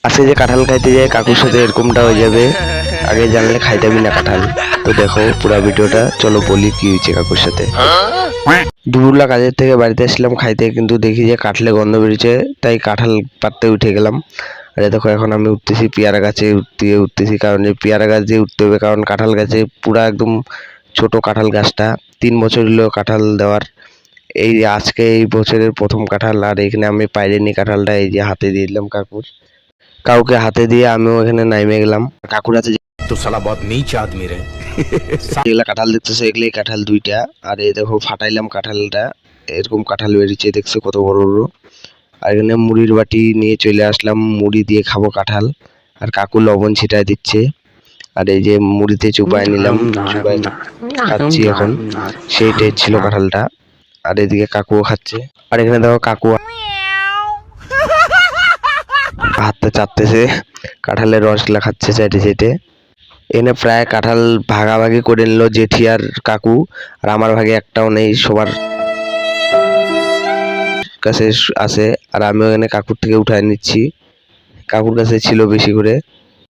আজকে যে কাঁঠাল খাইতে যায় কাকুর সাথে এরকমটা হয়ে যাবে, আগে জানলে খাইতামই না কাঁঠাল। তো দেখো পুরো ভিডিওটা, চলো বলি কি হয়েছে কাকুর সাথে। দুপুরবেলা কাজের থেকে বাড়িতে আসলাম খাইতে, কিন্তু দেখি যে কাঁঠালে গন্ধ বেরিয়েছে, তাই কাঁঠাল পাড়তে উঠে গেলাম। আর দেখো এখন আমি উঠতেছি পেয়ারা গাছে উঠতেছি, কারণ এই পেয়ারা গাছ দিয়ে উঠতে হবে, কারণ কাঁঠাল গাছে পুরা একদম ছোট কাঁঠাল গাছটা, 3 বছর হলো কাঁঠাল দেওয়ার। এই যে আজকে এই বছরের প্রথম কাঁঠাল, আর এখানে আমি পাইলেনি কাঁঠালটা, এই যে হাতে দিয়ে দিলাম কাউকে হাতে দিয়ে আমিও এখানে নাইমে গেলাম। কাকুর হাতে तो साला बहुत नीच आदमी रहे। যেগুলা কাঁঠাল দেখতেছো এগুলাই কাঁঠাল 2টা। আর এই দেখো ফাটাইলাম কাঁঠালটা, এরকম কাঁঠাল বেরিয়েছে, দেখছো কত বড় বড়। আর এখানে মুড়ির বাটি নিয়ে চলে আসলাম, মুড়ি দিয়ে খাবো কাঁঠাল। আর কাকু লবণ ছিটায় দিচ্ছে, আর এই যে মুড়িতে চুপায় নিলাম, চুপায় খাচ্ছি এখন। সেই টেস্ট ছিল কাঁঠালটা। আর এদিকে কাকুও খাচ্ছে। আর এখানে দেখো কাকু হাতটা চাটতেছে, কাঁঠালের রসগুলা খাচ্ছে চাইটে চাইটে। এখানে প্রায় কাঁঠাল ভাগাভাগি করে নিল জেঠি আর কাকু, আর আমার ভাগে একটাও নেই, সবার কাছে আছে। আর আমিও এখানে কাকুর থেকে উঠায় নিচ্ছি, কাকুর কাছে ছিল বেশি করে।